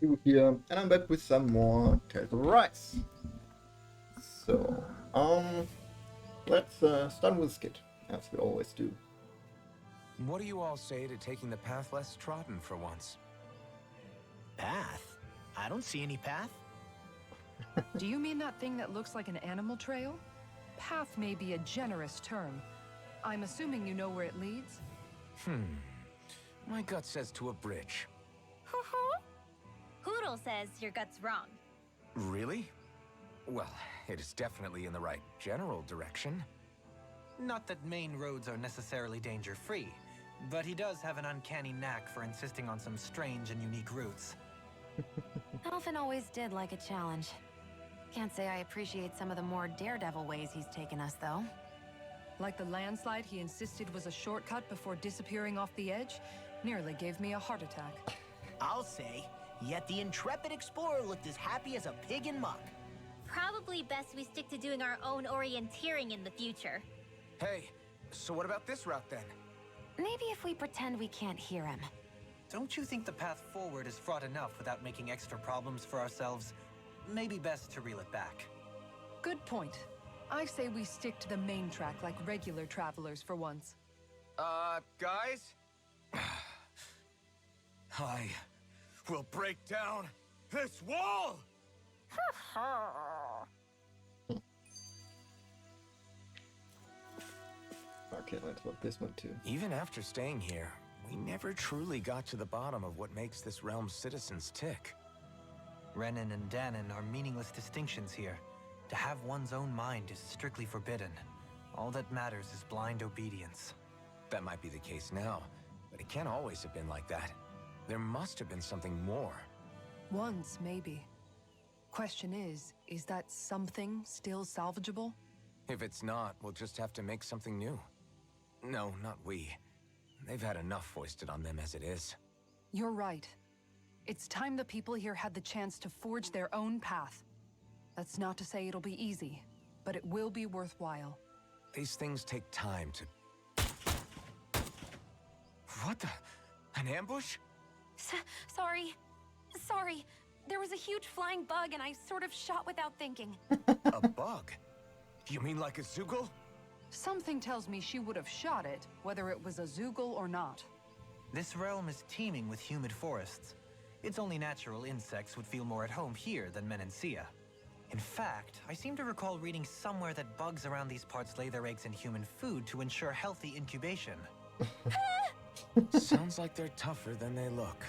You here, and I'm back with some more Tales of Rise. So, let's start with Skit, as we always do. What do you all say to taking the path less trodden for once? Path? I don't see any path. Do you mean that thing that looks like an animal trail? Path may be a generous term. I'm assuming you know where it leads? My gut says to a bridge. Hoodle says your gut's wrong. Really? Well, it is definitely in the right general direction. Not that main roads are necessarily danger-free, but he does have an uncanny knack for insisting on some strange and unique routes. Alvin always did like a challenge. Can't say I appreciate some of the more daredevil ways he's taken us, though. Like the landslide he insisted was a shortcut before disappearing off the edge? Nearly gave me a heart attack. I'll say, yet the intrepid explorer looked as happy as a pig in muck. Probably best we stick to doing our own orienteering in the future. Hey, so what about this route then? Maybe if we pretend we can't hear him. Don't you think the path forward is fraught enough without making extra problems for ourselves? Maybe best to reel it back. Good point. I say we stick to the main track like regular travelers for once. Guys? I will break down this wall! Okay, let's look this one too. Even after staying here, we never truly got to the bottom of what makes this realm's citizens tick. Renan and Danon are meaningless distinctions here. To have one's own mind is strictly forbidden. All that matters is blind obedience. That might be the case now, but it can't always have been like that. There must have been something more. Once, maybe. Question is that something still salvageable? If it's not, we'll just have to make something new. No, not we. They've had enough foisted on them as it is. You're right. It's time the people here had the chance to forge their own path. That's not to say it'll be easy, but it will be worthwhile. These things take time to... What the... An ambush? Sorry. Sorry. There was a huge flying bug and I sort of shot without thinking. A bug? You mean like a Zoogle? Something tells me she would have shot it, whether it was a Zoogle or not. This realm is teeming with humid forests. It's only natural insects would feel more at home here than Menancia. In fact, I seem to recall reading somewhere that bugs around these parts lay their eggs in human food to ensure healthy incubation. Sounds like they're tougher than they look.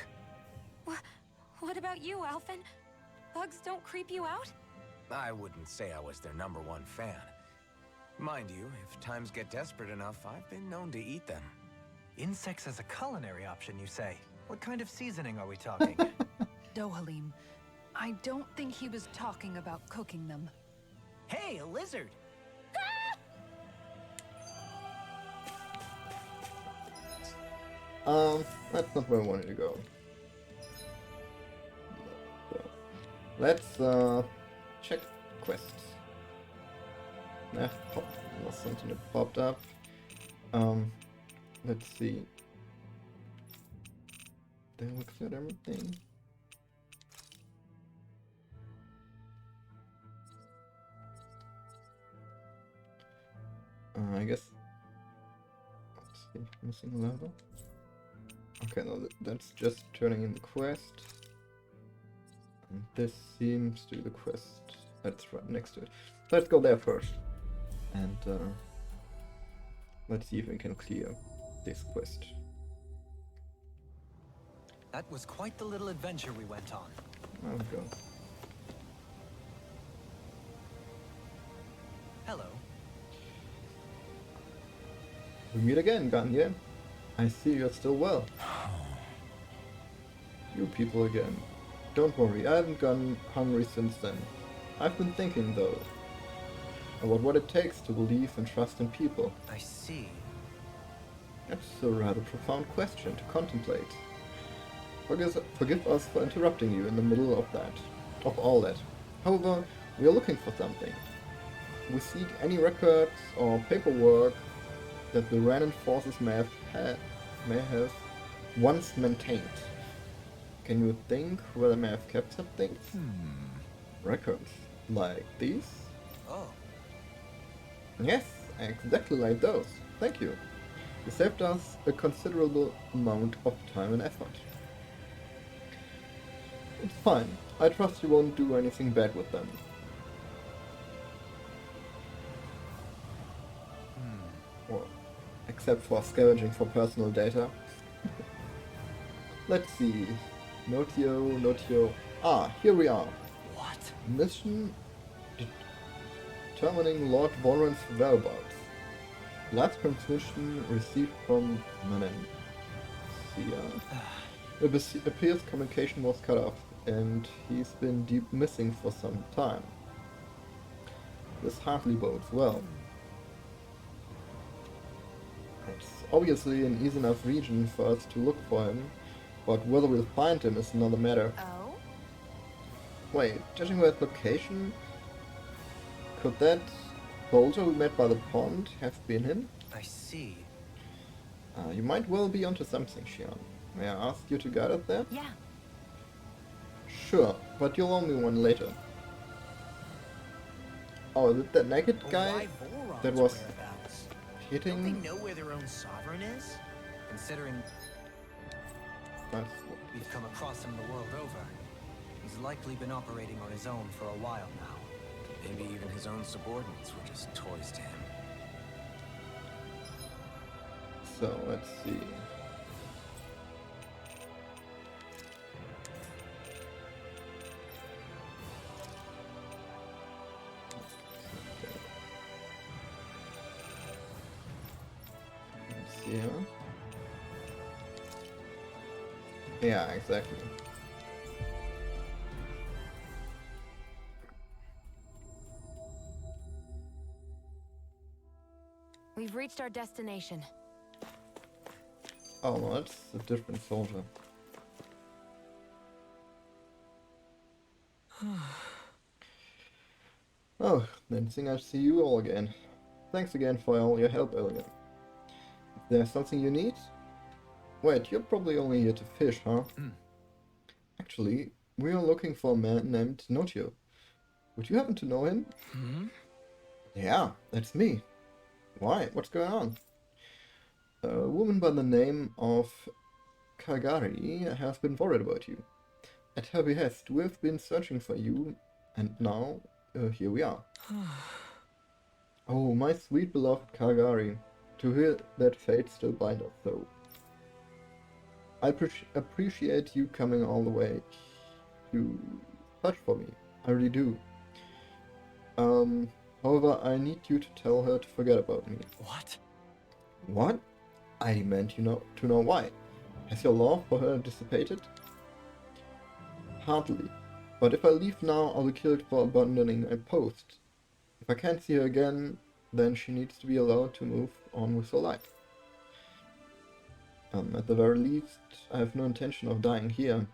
What about you, Alvin? Bugs don't creep you out? I wouldn't say I was their #1 fan. Mind you, if times get desperate enough, I've been known to eat them. Insects as a culinary option, you say? What kind of seasoning are we talking? Dohalim, I don't think he was talking about cooking them. Hey, a lizard! That's not where I wanted to go. So, let's check quests. There was something that popped up. Let's see. Then we cleared everything. I guess. Let's see, missing a level. Okay, no, that's just turning in the quest. And this seems to be the quest that's right next to it. Let's go there first. And let's see if we can clear this quest. That was quite the little adventure we went on. There we go. Hello. We meet again, Ganya. I see you're still well. You people again. Don't worry, I haven't gone hungry since then. I've been thinking, though, about what it takes to believe and trust in people. I see. That's a rather profound question to contemplate. Forgive us for interrupting you in the middle of all that. However, we are looking for something. We seek any records or paperwork that the Renan forces may have once maintained. Can you think where they may have kept something? Records. Like these? Oh, Yes, exactly like those. Thank you. You saved us a considerable amount of time and effort. It's fine. I trust you won't do anything bad with them. Or, except for scavenging for personal data. Let's see. Notio. Ah, here we are. what? Mission determining Lord Warren's whereabouts. Last transmission received from Menencia. It appears communication was cut off, and he's been deep missing for some time. This hardly bodes well. It's obviously an easy enough region for us to look for him, but whether we'll find him is another matter. Oh? Wait, judging by its location, could that boulder we met by the pond have been him? I see. You might well be onto something, Xian. May I ask you to guide us there? Yeah. Sure, but you'll owe me one later. Oh, is it that naked But guy why Voron's that was whereabouts? Don't they hitting? know where their own sovereign is? Considering That's we've come across him the world over, he's likely been operating on his own for a while now. Maybe even his own subordinates were just toys to him. so. Let's see. Let's see here. Yeah, exactly. We've reached our destination. Oh no, that's a different soldier. Oh, then seeing I see you all again. Thanks again for all your help earlier. If there's something you need? Wait, you're probably only here to fish, huh? Actually, we are looking for a man named Notio. Would you happen to know him? Yeah, that's me. Why? What's going on? A woman by the name of Kagari has been worried about you. At her behest, we have been searching for you, and now, here we are. Oh, my sweet beloved Kagari. To hear that fate still binds us so. I appreciate you coming all the way. You touch for me. I really do. However, I need you to tell her to forget about me. What? What? I demand to know why. Has your love for her dissipated? Hardly. But if I leave now, I'll be killed for abandoning my post. If I can't see her again, then she needs to be allowed to move on with her life. At the very least, I have no intention of dying here.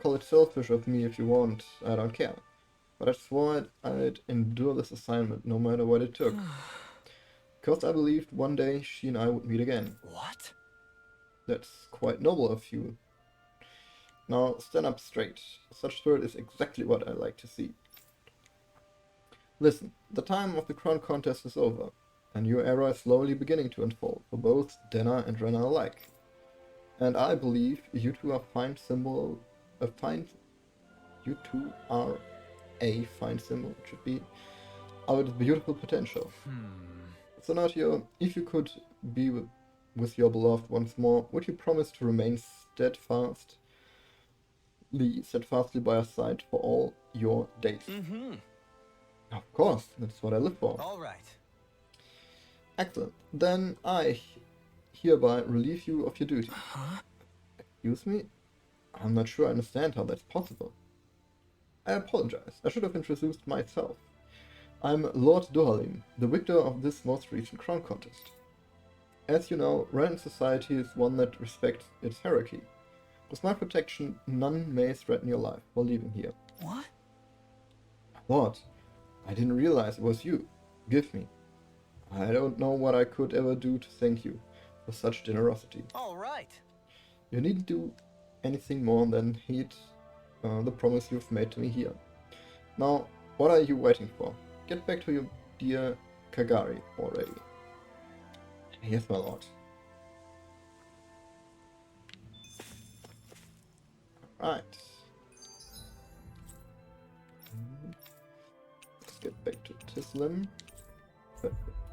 Call it selfish of me if you want, I don't care. But I swore I'd endure this assignment no matter what it took. Because I believed one day she and I would meet again. What? That's quite noble of you. Now stand up straight. Such spirit is exactly what I like to see. Listen, the time of the crown contest is over, a new era is slowly beginning to unfold for both Denna and Renna alike. And I believe you two are you two are a fine symbol, it should be, of its beautiful potential. So Natio, if you could be with your beloved once more, would you promise to remain steadfastly by her side for all your days? Of course, that's what I live for. All right. Excellent. Then I hereby relieve you of your duty. Excuse me? I'm not sure I understand how that's possible. I apologize. I should have introduced myself. I'm Lord Dohalim, the victor of this most recent crown contest. As you know, Ren society is one that respects its hierarchy. With my protection, none may threaten your life while leaving here. What? What? I didn't realize it was you. Give me. I don't know what I could ever do to thank you for such generosity. All right. You needn't do anything more than heed the promise you've made to me here. Now, what are you waiting for? Get back to your dear Kagari already. Yes, my lord. Right. Let's get back to Tislim.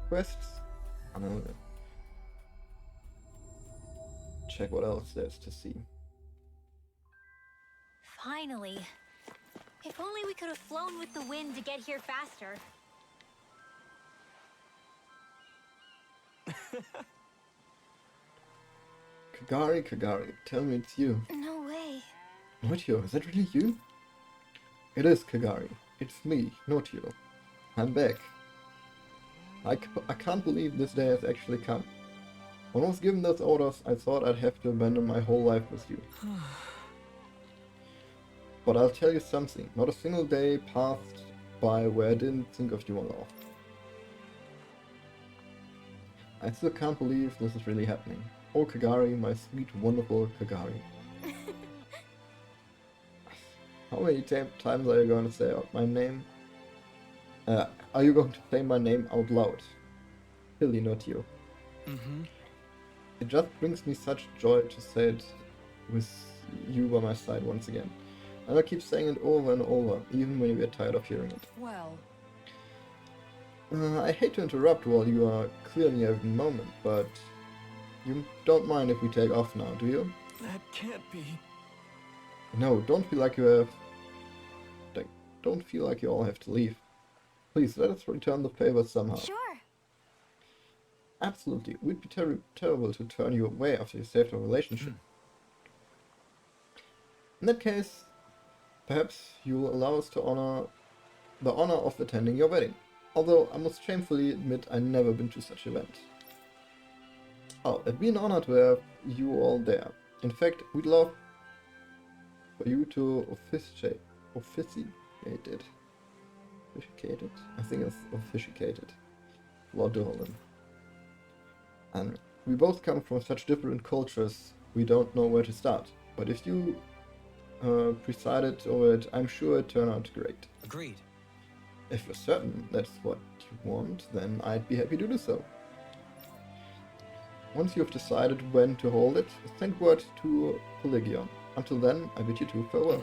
Quests. And then we'll check what else there's to see. Finally. If only we could have flown with the wind to get here faster. Kagari, tell me it's you. No way. Notio, is that really you? It is, Kagari. It's me, Notio. I'm back. I can't believe this day has actually come. When I was given those orders, I thought I'd have to abandon my whole life with you. But I'll tell you something, not a single day passed by where I didn't think of you a lot. I still can't believe this is really happening. Oh Kagari, my sweet, wonderful Kagari. How many times are you going to say out my name? Are you going to say my name out loud? Really, not you. It just brings me such joy to say it with you by my side once again. And I keep saying it over and over, even when you get tired of hearing it. Well, I hate to interrupt while you are clearly having a moment, but you don't mind if we take off now, do you? That can't be. No, don't feel like you all have to leave. Please, let us return the favor somehow. Sure. Absolutely. It would be terrible to turn you away after you saved our relationship. In that case, perhaps you will allow us to honor the honor of attending your wedding. Although I must shamefully admit I've never been to such an event. Oh, it'd be an honor to have you all there. In fact, we'd love for you to officiate it. Officiated? I think it's officiated. Lord Dolan. And we both come from such different cultures, we don't know where to start. But if you presided over it, I'm sure it turned out great. Agreed. If you're certain that's what you want, then I'd be happy to do so. Once you've decided when to hold it, send word to Polygion. Until then, I bid you two farewell.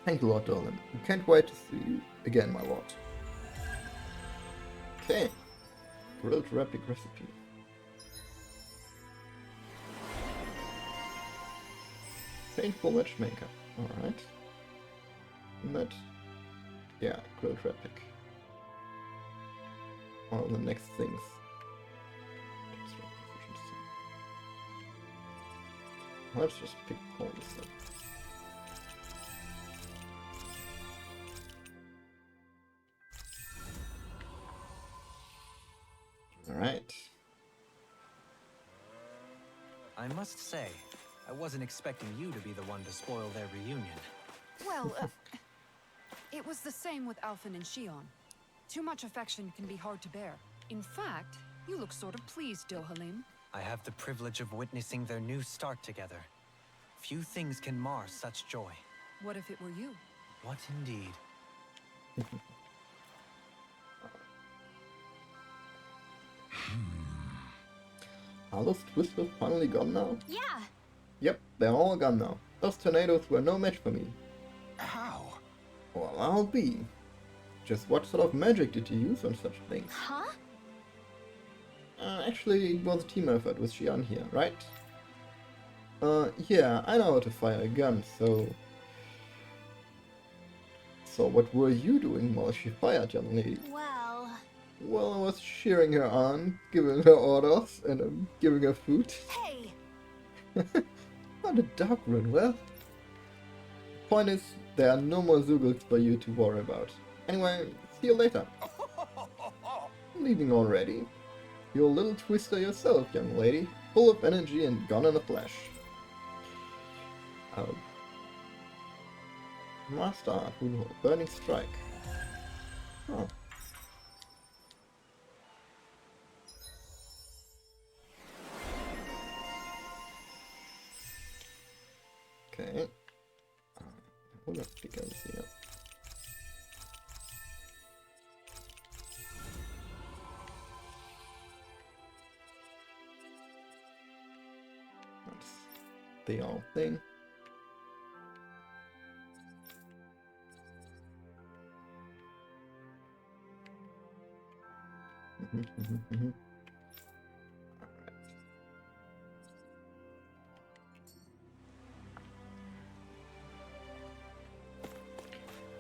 Thank you, Lord Dolan. We can't wait to see you again, my lord. Okay. Grilled rapid recipe. Painful matchmaker. Alright. And that... yeah, grilled rapid. One of the next things. Let's just pick all this up. Alright. I must say, I wasn't expecting you to be the one to spoil their reunion. well, it was the same with Alphen and Shion. Too much affection can be hard to bear. In fact, you look sort of pleased, Dohalim. I have the privilege of witnessing their new start together. Few things can mar such joy. What if it were you? What indeed? Are those twisters finally gone now? Yeah. Yep, they're all gone now. Those tornadoes were no match for me. How? Well, I'll be. Just what sort of magic did you use on such things? Huh? Actually, it was a team effort with Xian here, right? Yeah, I know how to fire a gun, so... So what were you doing while she fired, young lady? Well... Well, I was cheering her on, giving her orders, and giving her food. Hey! Not a dark run, well? Point is, there are no more Zoogles for you to worry about. Anyway, see you later. Leaving already? You're a little twister yourself, young lady. Full of energy and gone in a flash. Master Art, Burning Strike. Oh. begins here. That's the old thing.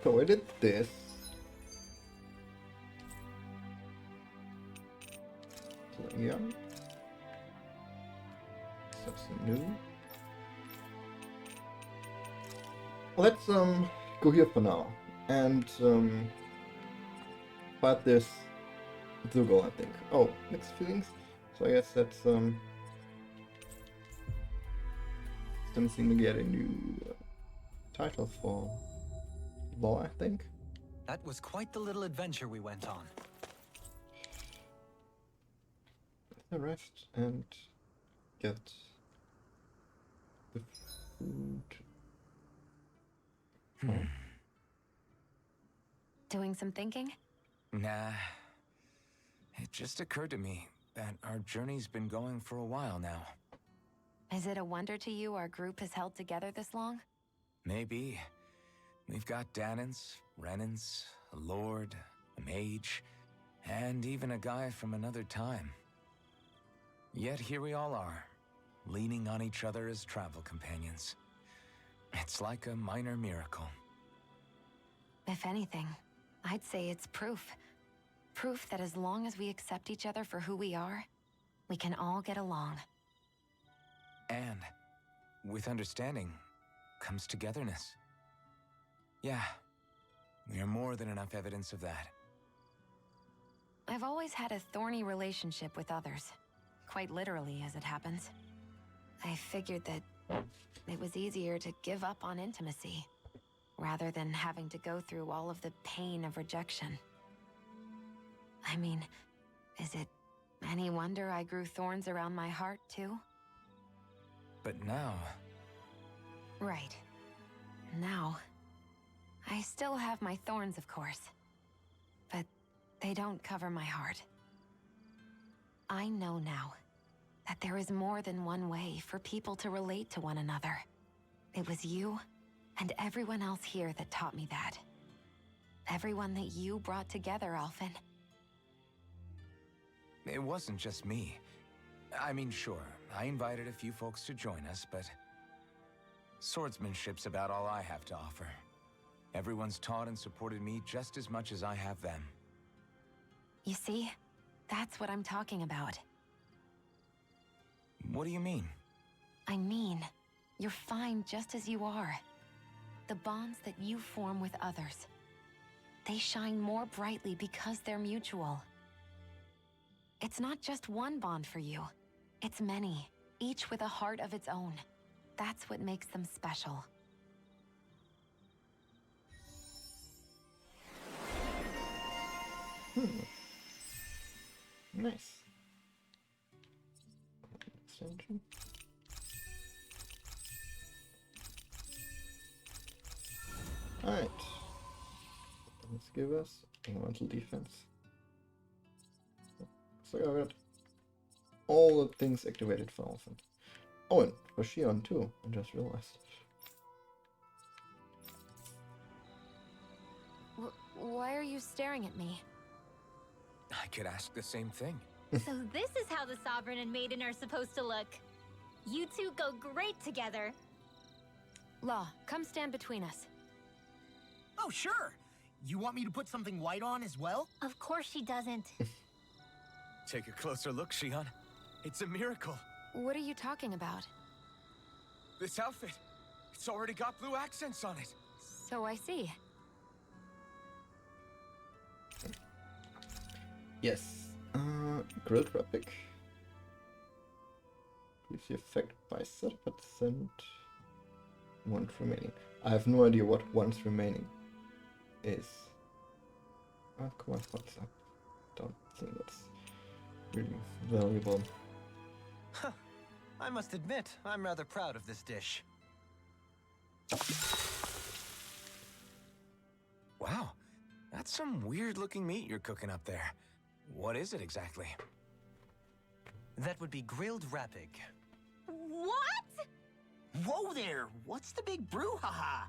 So I did this. So yeah. Something new. Let's go here for now and fight this Zugo, I think. Oh, mixed feelings. So I guess that's something to get a new title for law, I think. That was quite the little adventure we went on. Rest and get the food. Doing some thinking? Nah. It just occurred to me that our journey's been going for a while now. Is it a wonder to you our group has held together this long? Maybe. We've got Danans, Renans, a lord, a mage, and even a guy from another time. Yet here we all are, leaning on each other as travel companions. It's like a minor miracle. If anything, I'd say it's proof. Proof that as long as we accept each other for who we are, we can all get along. And with understanding comes togetherness. Yeah, we are more than enough evidence of that. I've always had a thorny relationship with others. Quite literally, as it happens. I figured that it was easier to give up on intimacy, rather than having to go through all of the pain of rejection. I mean, is it any wonder I grew thorns around my heart, too? But now... Right. Now, I still have my thorns, of course. But they don't cover my heart. I know now that there is more than one way for people to relate to one another. It was you and everyone else here that taught me that. Everyone that you brought together, Alphen. It wasn't just me. I mean, sure, I invited a few folks to join us, but... swordsmanship's about all I have to offer. Everyone's taught and supported me just as much as I have them. You see? That's what I'm talking about. What do you mean? I mean, you're fine just as you are. The bonds that you form with others, they shine more brightly because they're mutual. It's not just one bond for you. It's many, each with a heart of its own. That's what makes them special. Nice. Extension. Alright. Let's give us elemental defense. So I got all the things activated for Alphen. Oh, and for Shion too, I just realized. Why are you staring at me? I could ask the same thing. So this is how the Sovereign and Maiden are supposed to look. You two go great together. Law, come stand between us. Oh, sure. You want me to put something white on as well? Of course she doesn't. Take a closer look, Shion. It's a miracle. What are you talking about? This outfit, it's already got blue accents on it. So I see. Yes. Grilled Rapid. Increase the effect by 30%. One remaining. I have no idea what once remaining is. Come on, what's up? Don't think that's really valuable. Huh. I must admit, I'm rather proud of this dish. Wow, that's some weird-looking meat you're cooking up there. What is it exactly? That would be grilled rapig. What? Whoa there! What's the big brouhaha?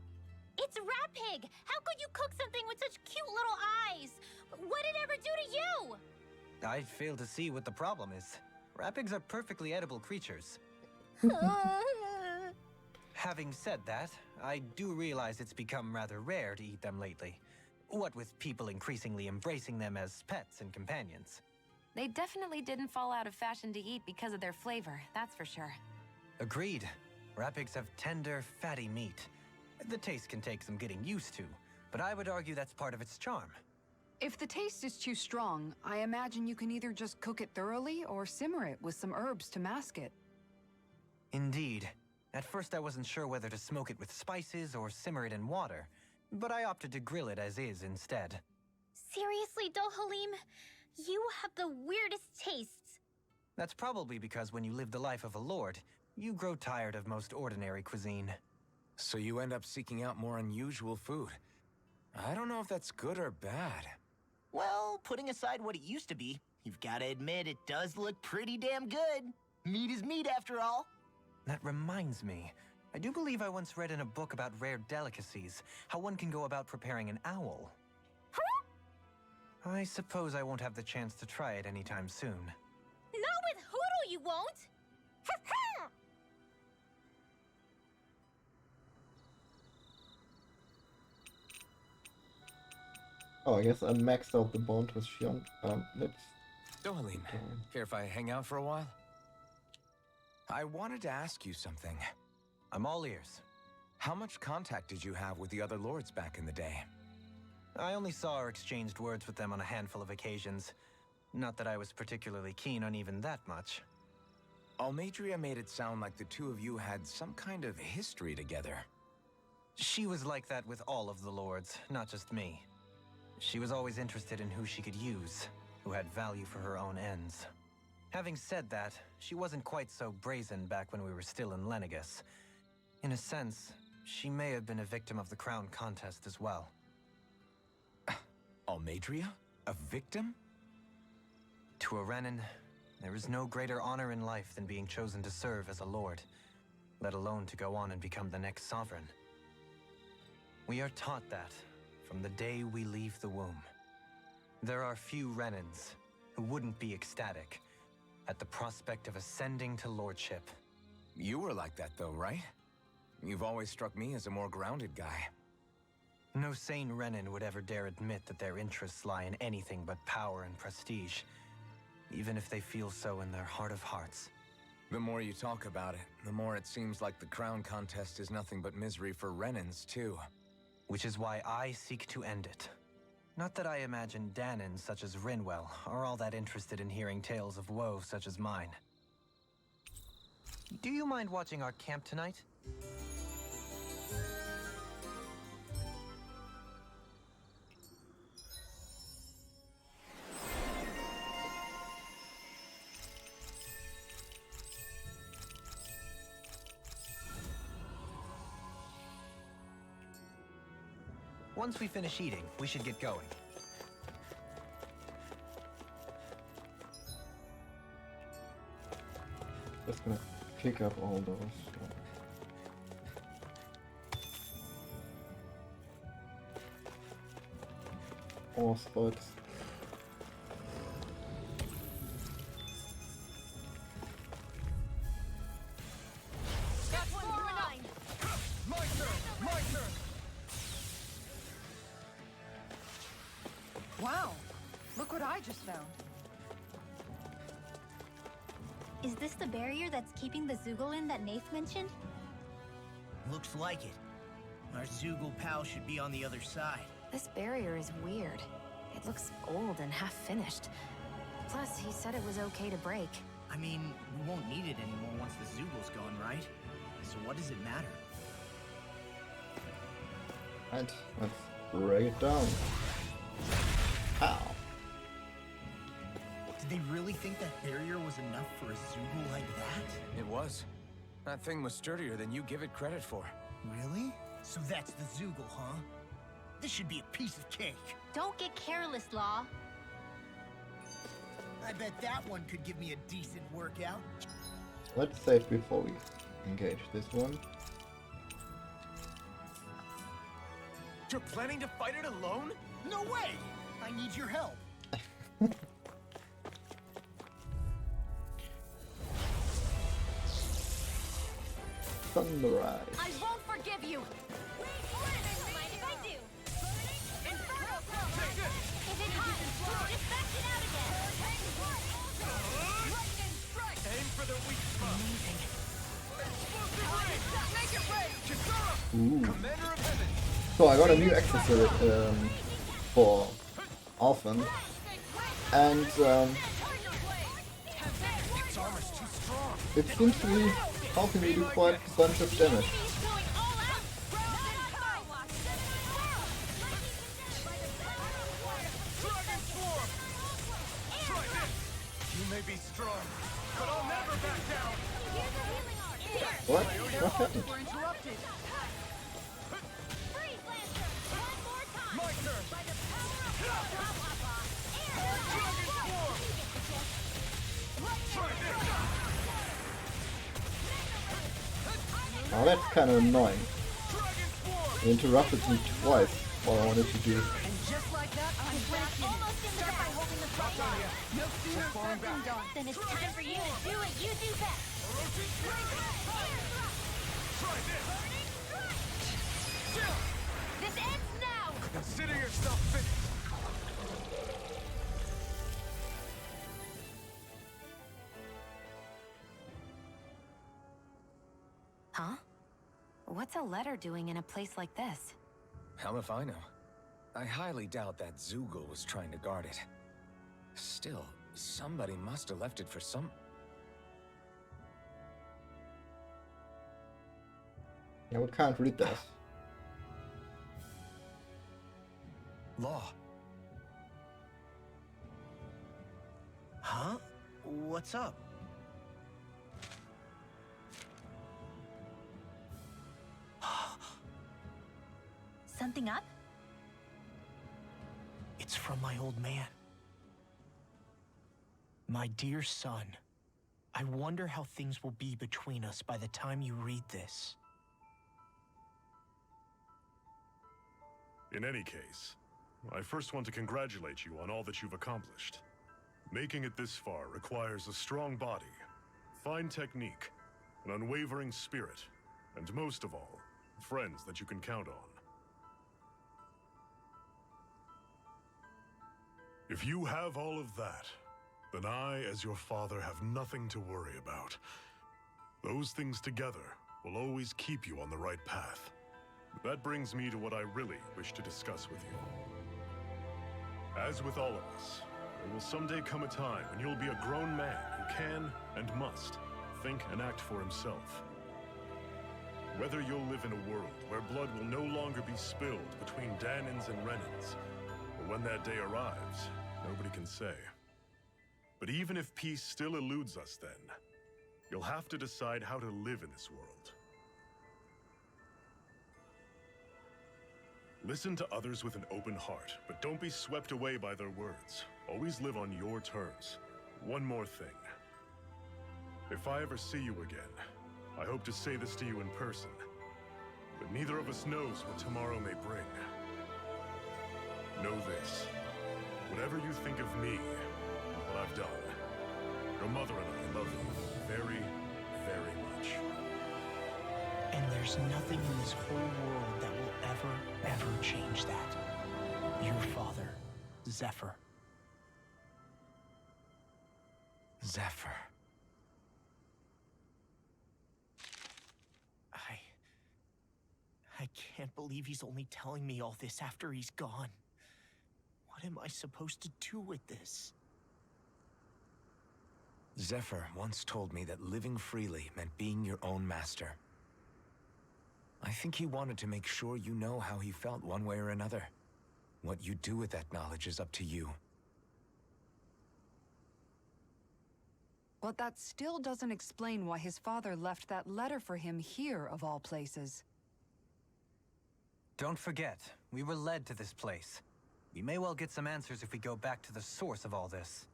It's Rapig! How could you cook something with such cute little eyes? What did it ever do to you? I fail to see what the problem is. Rapigs are perfectly edible creatures. Having said that, I do realize it's become rather rare to eat them lately. What with people increasingly embracing them as pets and companions. They definitely didn't fall out of fashion to eat because of their flavor, that's for sure. Agreed. Rapigs have tender, fatty meat. The taste can take some getting used to, but I would argue that's part of its charm. If the taste is too strong, I imagine you can either just cook it thoroughly or simmer it with some herbs to mask it. Indeed. At first I wasn't sure whether to smoke it with spices or simmer it in water, but I opted to grill it as is instead. Seriously, Dohalim? You have the weirdest tastes. That's probably because when you live the life of a lord, you grow tired of most ordinary cuisine. So you end up seeking out more unusual food. I don't know if that's good or bad. Well, putting aside what it used to be, you've got to admit it does look pretty damn good. Meat is meat after all. That reminds me. I do believe I once read in a book about rare delicacies, how one can go about preparing an owl. I suppose I won't have the chance to try it anytime soon. Not with Hoodle, you won't! Oh, I guess I maxed out the bond with Shion. Let's... Dohalim, care if I hang out for a while? I wanted to ask you something. I'm all ears. How much contact did you have with the other lords back in the day? I only saw or exchanged words with them on a handful of occasions. Not that I was particularly keen on even that much. Almadria made it sound like the two of you had some kind of history together. She was like that with all of the lords, not just me. She was always interested in who she could use, who had value for her own ends. Having said that, she wasn't quite so brazen back when we were still in Lenegus. In a sense, she may have been a victim of the crown contest as well. Almadria? A victim? To a Renin, there is no greater honor in life than being chosen to serve as a lord, let alone to go on and become the next sovereign. We are taught that from the day we leave the womb. There are few Renins who wouldn't be ecstatic at the prospect of ascending to lordship. You were like that though, right? You've always struck me as a more grounded guy. No sane Renin would ever dare admit that their interests lie in anything but power and prestige, even if they feel so in their heart of hearts. The more you talk about it, the more it seems like the crown contest is nothing but misery for Renins, too. Which is why I seek to end it. Not that I imagine Danins such as Rinwell are all that interested in hearing tales of woe such as mine. Do you mind watching our camp tonight? Once we finish eating, we should get going. Just gonna pick up all those. Ore spots. That's 409! My turn! My turn! Wow, look what I just found. Is this the barrier that's keeping the Zoogle in that Nath mentioned? Looks like it. Our Zoogle pal should be on the other side. This barrier is weird. It looks old and half-finished. Plus, he said it was okay to break. I mean, we won't need it anymore once the Zoogle's gone, right? So what does it matter? Right, let's break it down. Ow. Did they really think that barrier was enough for a Zoogle like that? It was. That thing was sturdier than you give it credit for. Really? So that's the Zoogle, huh? This should be a piece of cake. Don't get careless, Law. I bet that one could give me a decent workout. Let's save before we engage this one. You're planning to fight it alone? No way! I need your help. Sunrise. I won't forgive you. Mind if I do? If it hot, just back it out again. Aim for the weak spot. Ooh. Commander of Heaven. So I got a new accessory for Alphen, and Its armor's too strong. it seems to be helping me do quite a bunch of damage. Dragon Swarm! Try this! You may be strong, but I'll never back down! What? What happened? We're interrupted. My turn! Dragon Swarm! Try this! Oh, that's kind of annoying. Dragon Swarm! It interrupted me twice while I wanted to do. And just like that, I'm finished. Almost in there by holding the front line. No sooner said than done. Then it's time for you to do what you do best. Try this! This ends now. Consider yourself finished! Huh? What's a letter doing in a place like this? Hell if I know. I highly doubt that Zoogle was trying to guard it. Still, somebody must have left it for some... Yeah, we can't read this. Law. Huh? What's up? Something up? It's from my old man. My dear son, I wonder how things will be between us by the time you read this. In any case, I first want to congratulate you on all that you've accomplished. Making it this far requires a strong body, fine technique, an unwavering spirit, and most of all, friends that you can count on. If you have all of that, then I, as your father, have nothing to worry about. Those things together will always keep you on the right path. That brings me to what I really wish to discuss with you. As with all of us, there will someday come a time when you'll be a grown man who can and must think and act for himself. Whether you'll live in a world where blood will no longer be spilled between Danins and Renins, or when that day arrives, nobody can say. But even if peace still eludes us then, you'll have to decide how to live in this world. Listen to others with an open heart, but don't be swept away by their words. Always live on your terms. One more thing. If I ever see you again, I hope to say this to you in person, but neither of us knows what tomorrow may bring. Know this. Whatever you think of me, and what I've done, your mother and I love you very, very much. And there's nothing in this whole world that will ever change that. Your father, Zephyr. Zephyr. I can't believe he's only telling me all this after he's gone. What am I supposed to do with this? Zephyr once told me that living freely meant being your own master. I think he wanted to make sure you know how he felt one way or another. What you do with that knowledge is up to you. But that still doesn't explain why his father left that letter for him here, of all places. Don't forget, We were led to this place. We may well get some answers if we go back to the source of all this.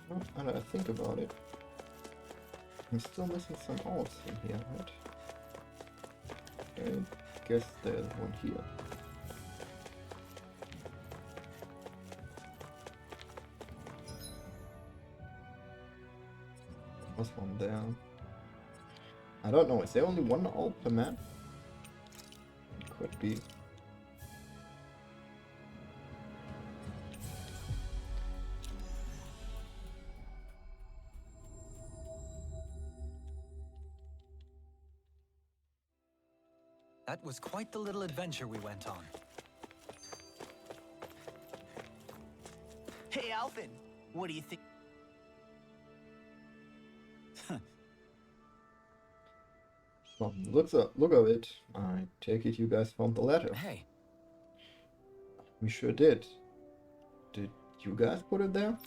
Well, now that I think about it, I'm still missing some owls in here, right? I guess there's one here. There's one there. I don't know, is there only one owl per map? Could be. That was quite the little adventure we went on. Hey, Alvin, what do you think? From the look of it, I take it you guys found the letter. Hey, We sure did. Did you guys put it there?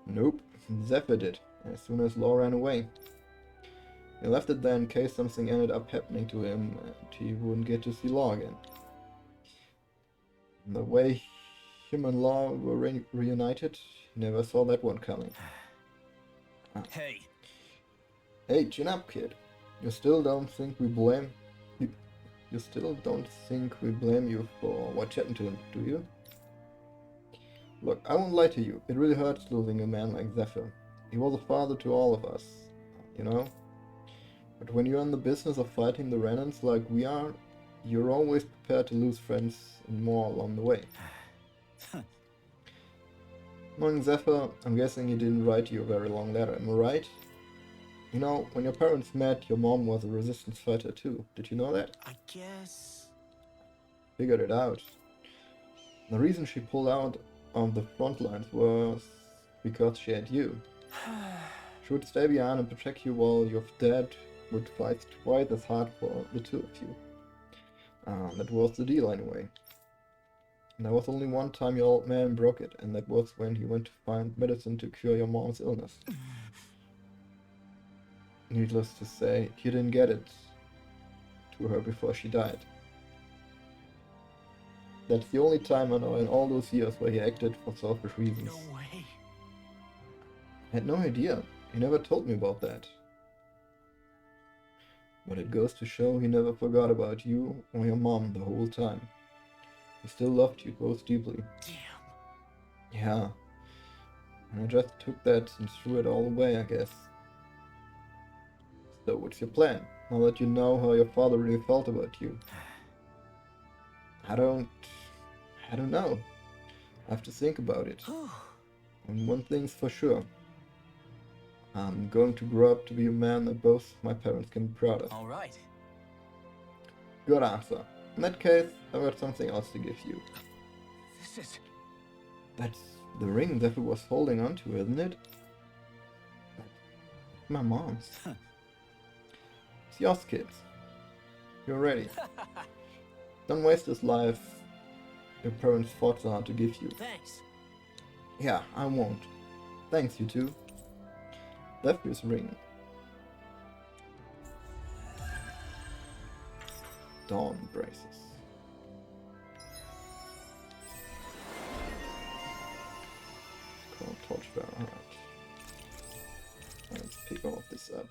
Nope, Zephyr did, as soon as Law ran away. He left it there in case something ended up happening to him and he wouldn't get to see Law again. And the way him and Law were reunited, he never saw that one coming. Hey, Hey, chin up, kid. You still don't think we blame you for what happened to him, do you? Look, I won't lie to you. It really hurts losing a man like Zephyr. He was a father to all of us, you know? But when you're in the business of fighting the Renans like we are, you're always prepared to lose friends and more along the way. Knowing Zephyr, I'm guessing he didn't write you a very long letter, am I right? You know, when your parents met, your mom was a resistance fighter too. Did you know that? I guess... Figured it out. The reason she pulled out of the front lines was because she had you. She would stay behind and protect you while your dad would fight twice as hard for the two of you. That was the deal anyway. And there was only one time your old man broke it, and that was when he went to find medicine to cure your mom's illness. Needless to say, he didn't get it to her before she died. That's the only time I know in all those years where he acted for selfish reasons. No way. I had no idea. He never told me about that. But it goes to show he never forgot about you or your mom the whole time. He still loved you both deeply. Damn. Yeah. And I just took that and threw it all away, I guess. So what's your plan, now that you know how your father really felt about you? I don't know. I have to think about it. And one thing's for sure. I'm going to grow up to be a man that both my parents can be proud of. All right. Good answer. In that case, I've got something else to give you. This is... That's the ring Zephyr was holding onto, isn't it? My mom's. It's yours, kids. You're ready. Don't waste this life your parents fought so hard to give you. Thanks. Yeah, I won't. Thanks, you two. Zephyr's ring. Dawn braces. Cool, torchbearer, alright. Let's pick all of this up.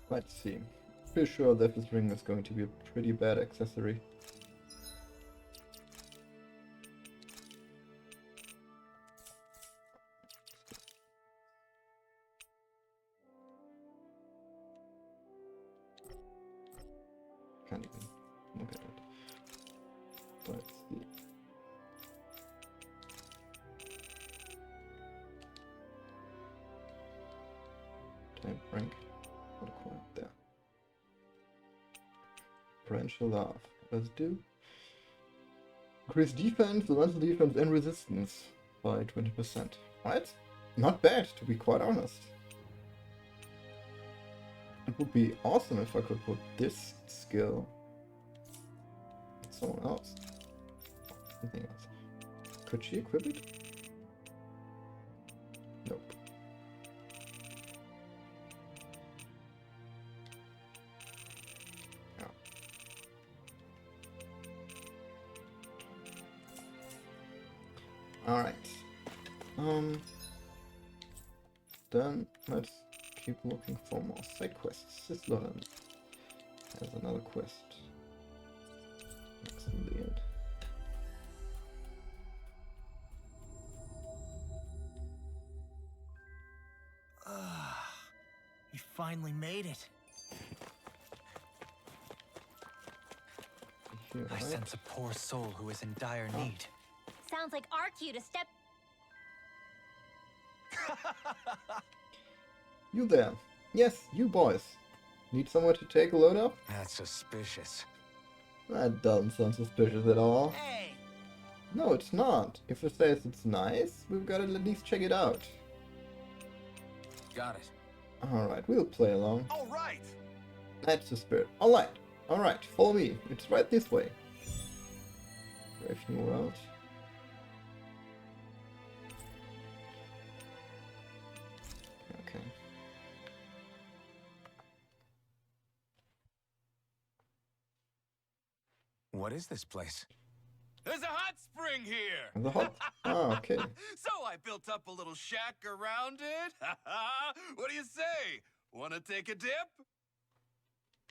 Let's see. Pretty sure that this ring is going to be a pretty bad accessory. Can't even look at it. Let's see. Type rank. Not quite there. Branch love. What does it do? Increase defense, elemental defense, and resistance by 20%. Right? Not bad, to be quite honest. It would be awesome if I could put this skill on someone else. Anything else. Could she equip it? Nope. Yeah. Alright. Then let's keep looking for more side quests. Sizzleland has another quest. Next to the end. We finally made it. Here, I right? sense a poor soul who is in dire need. Sounds like our cue to step. You there. Yes, you boys. Need somewhere to take a load up? That's suspicious. That doesn't sound suspicious at all. Hey! No, it's not. If it says it's nice, we've got to at least check it out. Got it. Alright, we'll play along. All right! That's the spirit. Alright, follow me. It's right this way. Brave New World. Okay. What is this place? There's a hot spring here! The hot... Ah, okay. So I built up a little shack around it. What do you say? Wanna take a dip?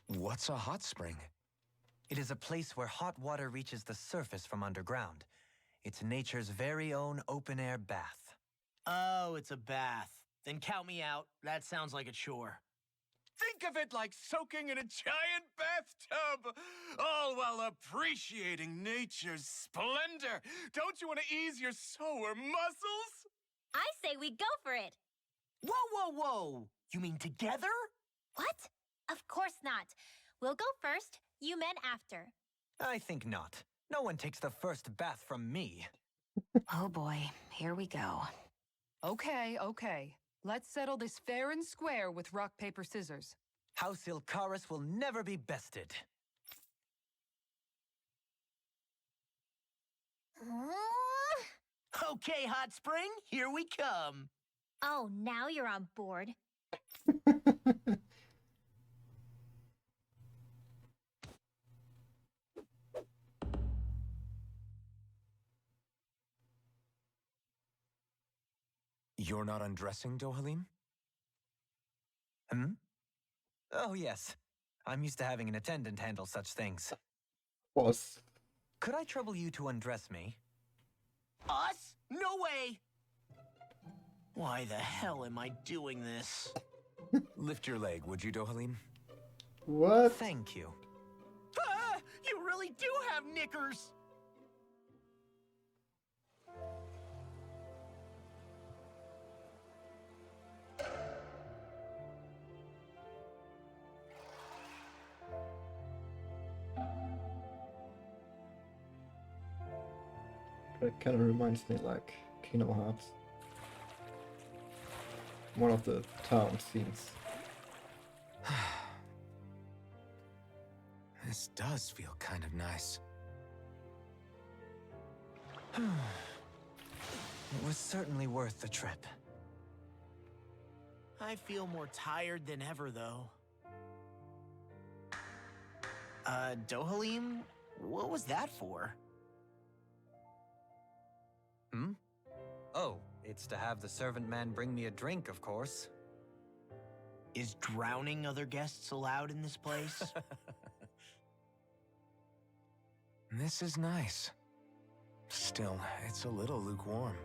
What's a hot spring? It is a place where hot water reaches the surface from underground. It's nature's very own open-air bath. Oh, it's a bath. Then count me out. That sounds like a chore. Think of it like soaking in a giant bathtub, all while appreciating nature's splendor. Don't you want to ease your sore muscles? I say we go for it. Whoa, whoa, whoa! You mean together? What? Of course not. We'll go first, you men after. I think not. No one takes the first bath from me. Oh boy, here we go. Okay, okay. Let's settle this fair and square with rock, paper, scissors. House Ilkaris will never be bested. Okay, Hot Spring, here we come. Oh, now you're on board. You're not undressing, Dohalim? Hmm? Oh, yes. I'm used to having an attendant handle such things. Boss. Could I trouble you to undress me? Us? No way! Why the hell am I doing this? Lift your leg, would you, Dohalim? What? Thank you. Ah, you really do have knickers! That kind of reminds me like Kingdom Hearts. One of the town scenes. This does feel kind of nice. It was certainly worth the trip. I feel more tired than ever, though. Dohalim? What was that for? Hmm? Oh, it's to have the servant man bring me a drink, of course. Is drowning other guests allowed in this place? This is nice. Still, it's a little lukewarm.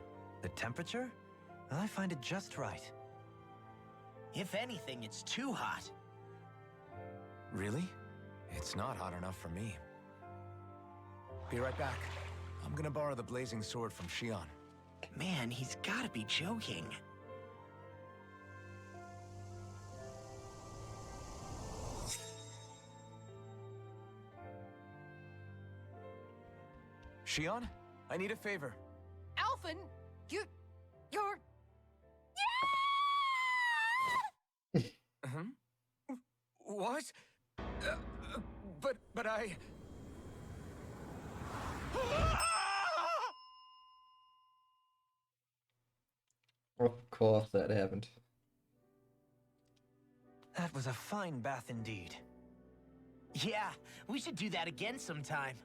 The temperature? I find it just right. If anything, it's too hot. Really? It's not hot enough for me. Be right back. I'm gonna borrow the blazing sword from Shion. Man, he's gotta be joking. Shion, I need a favor. Alphen, you're... Huh? What? But I... Of course that happened. That was a fine bath indeed. Yeah, we should do that again sometime.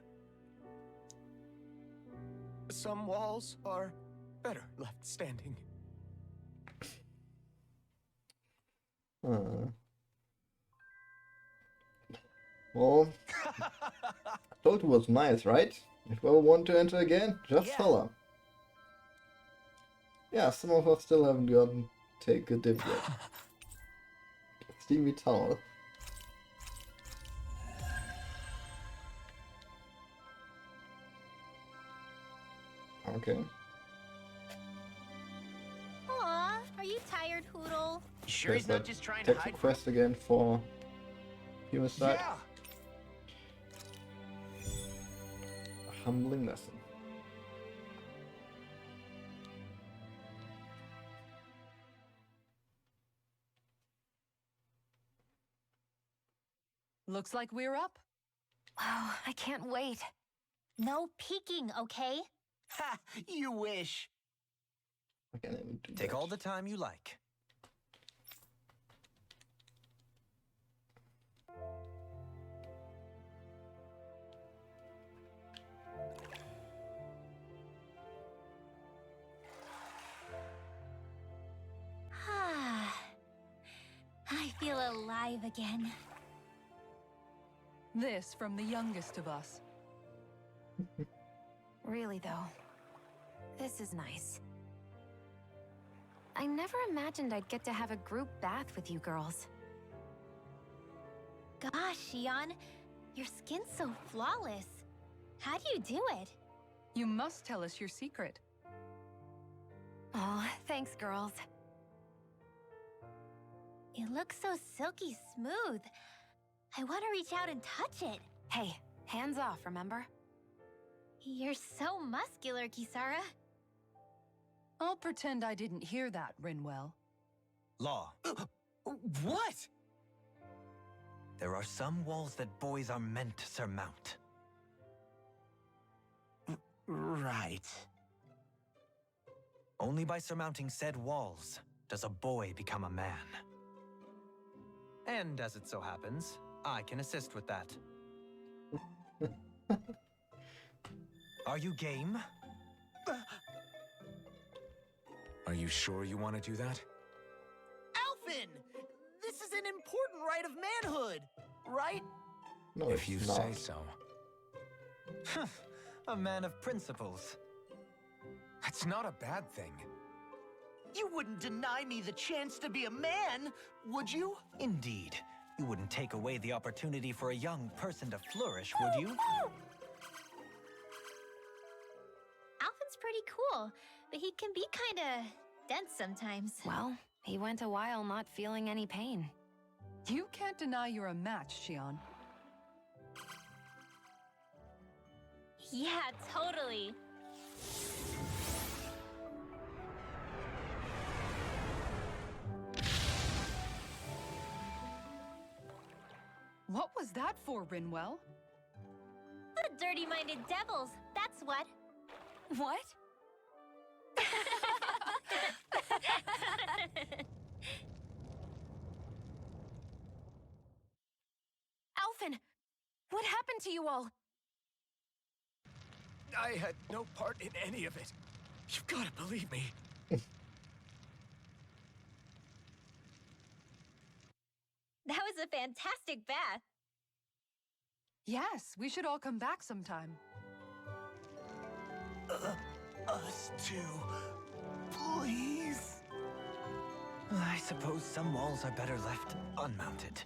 Some walls are better left standing. Well, I told you it was nice, right? If you ever want to enter again, just Yeah. holler. Yeah, some of us still haven't gotten take a dip yet. Steamy towel. Okay. Aw, are you tired, Hoodle? You sure he's There's not that just trying to text hide from... request again for human side. Yeah! A humbling lesson. Looks like we're up. Oh, I can't wait. No peeking, okay? Ha! You wish. I can't even do Take that. all the time you like. I feel alive again. This from the youngest of us. Really, though. This is nice. I never imagined I'd get to have a group bath with you girls. Gosh, Shion, your skin's so flawless. How do you do it? You must tell us your secret. Oh, thanks, girls. It looks so silky smooth. I want to reach out and touch it. Hey, hands off, remember? You're so muscular, Kisara. I'll pretend I didn't hear that, Rinwell. Law. What? There are some walls that boys are meant to surmount. Right. Only by surmounting said walls does a boy become a man. And as it so happens, I can assist with that. Are you game? Are you sure you want to do that? Alphen! This is an important rite of manhood, right? No, If it's you not. say so. A man of principles. That's not a bad thing. You wouldn't deny me the chance to be a man, would you? Indeed. You wouldn't take away the opportunity for a young person to flourish, would you? Alphen's pretty cool, but he can be kinda dense sometimes. Well, he went a while not feeling any pain. You can't deny you're a match, Shion. Yeah, totally. What was that for, Rinwell? The dirty-minded devils, that's what. What? Alphen! What happened to you all? I had no part in any of it. You've got to believe me. That was a fantastic bath. Yes, we should all come back sometime. Us too. Please. I suppose some walls are better left unmounted.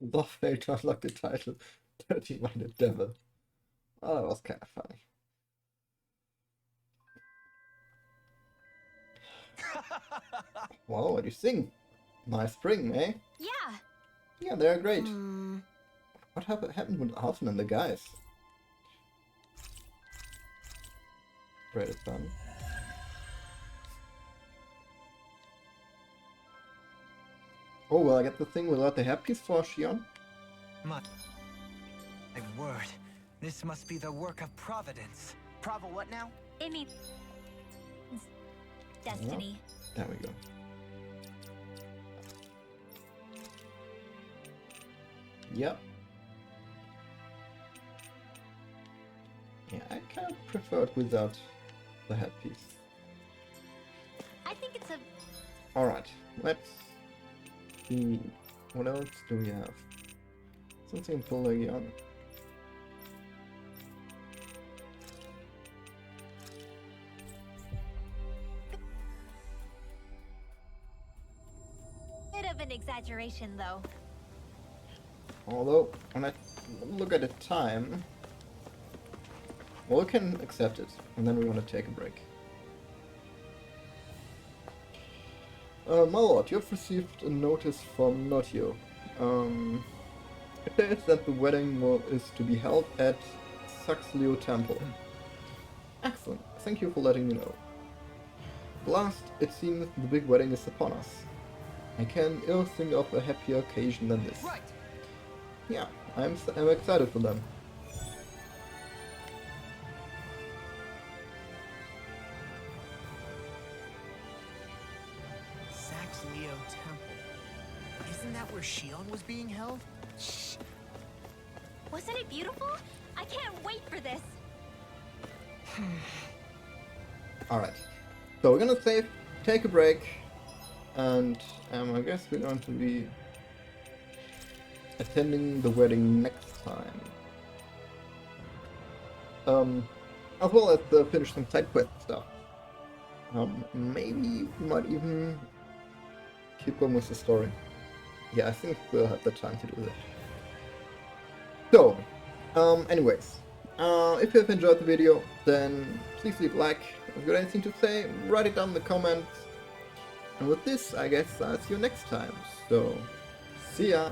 The failed to unlock the title Dirty-Minded Devil. Oh, that was kind of funny. Wow, what do you think? Nice spring, eh? Yeah. Yeah, they're great. What happened with Alton and the guys? Great, it's done. Oh, well, I get the thing without the hairpiece for Shion? My word, this must be the work of Providence. Pravo what now? It means destiny. There we go. Yep. Yeah, I kind of prefer it without the headpiece. I think it's a Alright, let's see. What else do we have? Something to lay on. bit of an exaggeration, though. Although, when I look at the time, well, we can accept it, and then we want to take a break. My lord, you have received a notice from Notio. It says that the wedding is to be held at Saxleo Temple. Excellent, thank you for letting me know. At last, it seems the big wedding is upon us. I can ill think of a happier occasion than this. Right. Yeah, I'm excited for them. Saxleo Temple. Isn't that where Shion was being held? Shh. Wasn't it beautiful? I can't wait for this. Alright, so we're gonna save, take a break, and I guess we're going to be attending the wedding next time. As well as finish some side quest stuff. Maybe we might even keep going with the story. Yeah, I think we'll have the time to do that. So, anyways, if you have enjoyed the video, then please leave a like. If you got anything to say, write it down in the comments. And with this, I guess I'll see you next time. So, see ya!